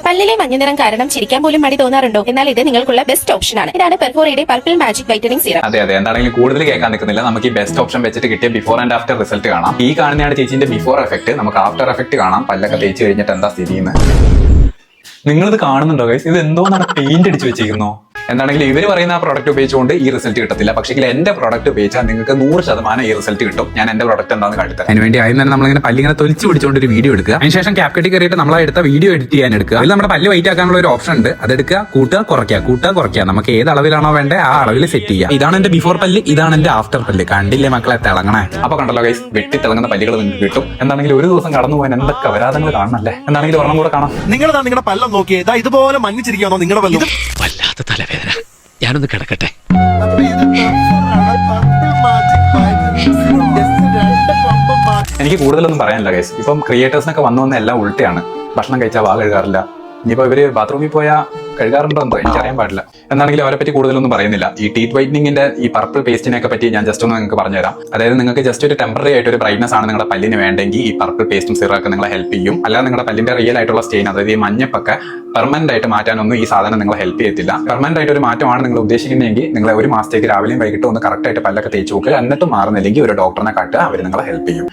പല്ലിലെ മഞ്ഞനിറം കാരണം ചിരിക്കാൻ പോലും മടി തോന്നാറുണ്ടോ? എന്നാൽ ഇത് നിങ്ങൾക്കുള്ള ബെസ്റ്റ് ഓപ്ഷൻ ആണ്. ഇതാണ് പെർഫോറയുടെ പർപ്പിൾ മാജിക് വൈറ്റനിങ് സീറം. അതെ എന്താണെങ്കിലും കൂടുതൽ കേൾക്കാൻ നിൽക്കുന്നില്ല. നമുക്ക് ഈ ബെസ്റ്റ് ഓപ്ഷൻ വെച്ചിട്ട് കിട്ടിയ ബിഫോർ ആൻഡ് ആഫ്റ്റർ റിസൾട്ട് കാണാം. ഈ കാണുന്നതാണ് ചേച്ചിന്റെ ബിഫോർ എഫക്ട്. നമുക്ക് ആഫ്റ്റർ എഫക്ട് കാണാം. പല്ലൊക്കെ തേച്ച് കഴിഞ്ഞിട്ട് എന്താ സ്ഥിതിന്ന് നിങ്ങളിത് കാണുന്നുണ്ടോ ഗൈസ്? ഇത് എന്തോന്നാണ് പെയിന്റ് അടിച്ച് വെച്ചിരിക്കുന്നോ? എന്താണെങ്കിലും ഇവർ പറയുന്ന ആ പ്രോഡക്റ്റ് ഉപയോഗിച്ചുകൊണ്ട് ഈ റിസൾട്ട് കിട്ടത്തില്ല. പക്ഷേ എന്റെ പ്രോഡക്റ്റ് ഉപയോഗിച്ചാൽ നിങ്ങൾക്ക് 100% ഈ റിസൾട്ട് കിട്ടും. ഞാൻ എന്റെ പ്രോഡക്റ്റ് എന്താണെന്ന് കാണിത്തരാം. അതിനുവേണ്ടി ആദ്യം തന്നെ നമ്മളിങ്ങനെ പല്ലിങ്ങനെ തൊലിച്ച് പിടിച്ചുകൊണ്ട് ഒരു വീഡിയോ എടുക്കുക. അതിനുശേഷം ക്യാപ്കട്ടി കയറിയിട്ട് നമ്മൾ എടുത്ത വീഡിയോ എഡിറ്റ് ചെയ്യാൻ എടുക്കുക. അതിൽ നമ്മുടെ പല്ല് വൈറ്റ് ആക്കാനുള്ള ഒരു ഓപ്ഷൻ ഉണ്ട്. അതെടുക്കുക, കൂട്ടുക, കുറയ്ക്കുക. നമുക്ക് ഏത് അളവിലാണോ വേണ്ടത് ആ അളവിൽ സെറ്റ് ചെയ്യുക. ഇതാണ് എന്റെ ബിഫോർ പല്ല്, ഇതാണ് എന്റെ ആഫ്റ്റർ പല്ല്. കണ്ടില്ലേ മക്കളെ തിളങ്ങണേ? അപ്പൊ കണ്ടല്ലോ ഗൈസ്, വെട്ടി തിളങ്ങുന്ന പല്ലുകൾ നിങ്ങൾക്ക് കിട്ടും. എന്താണെങ്കിലും ഒരു ദിവസം കടന്നു പോകാൻ എന്തൊക്കെ അപരാധങ്ങൾ കാണണല്ലേ? എന്താണെങ്കിലും ഒരെണ്ണം കൂടെ കാണാം. നിങ്ങളുടെ പല്ലം നോക്കിയേ, ഇതുപോലെ മഞ്ഞിച്ചിരിക്കാണോ നിങ്ങളുടെ പല്ല്? വല്ലാത്ത തലവേദന, ഞാനൊന്ന് കിടക്കട്ടെ. എനിക്ക് കൂടുതലൊന്നും പറയാനില്ല ഗൈസ്. ഇപ്പം ക്രിയേറ്റേഴ്സിനൊക്കെ വന്ന എല്ലാം ഉൾട്ടയാണ്. ഭക്ഷണം കഴിച്ചാൽ വാ കഴുകാറില്ല. ഇനിയിപ്പോ ഇവര് ബാത്റൂമിൽ പോയാൽ കഴുകാറുണ്ടോ എന്തോ എനിക്കറിയാൻ പാടില്ല. എന്താണെങ്കിലും അവരെ പറ്റി കൂടുതലൊന്നും പറയുന്നില്ല. ഈ ടീത്ത് വൈറ്റനിങ്ങിന്റെ ഈ പർപ്പിൾ പേസ്റ്റിനെയൊക്കെ പറ്റി ഞാൻ ജസ്റ്റ് ഒന്ന് നിങ്ങൾക്ക് പറഞ്ഞുതരാം. അതായത് നിങ്ങൾക്ക് ജസ്റ്റ് ഒരു ടെമ്പററി ആയിട്ട് ഒരു ബ്രൈറ്റ്നസ് ആണ് നിങ്ങളുടെ പല്ലിന് വേണ്ടെങ്കിൽ ഈ പർപ്പിൾ പേസ്റ്റും സിറൊക്കെ നിങ്ങളെ ഹെൽപ്പ് ചെയ്യും. അല്ലാതെ നിങ്ങളുടെ പല്ലിന്റെ റിയൽ ആയിട്ടുള്ള സ്റ്റെയിൻ, അതായത് ഈ മഞ്ഞപ്പൊക്കെ പെർമനന്റ് ആയിട്ട് മാറ്റാനൊന്നും ഈ സാധനം നിങ്ങളെ ഹെൽപ്പ് ചെയ്യത്തില്ല. പെർമനന്റ് ആയിട്ട് ഒരു മാറ്റമാണ് നിങ്ങൾ ഉദ്ദേശിക്കുന്നതെങ്കിൽ നിങ്ങൾ ഒരു മാസത്തേക്ക് രാവിലെയും വൈകിട്ടും ഒന്ന് കറക്റ്റ് ആയിട്ട് പല്ലൊക്കെ തേച്ച് നോക്കുക. എന്നിട്ട് മാറുന്നില്ലെങ്കിൽ ഒരു ഡോക്ടറിനെ കാട്ടുക, അവർ നിങ്ങളെ ഹെൽപ്പ് ചെയ്യും.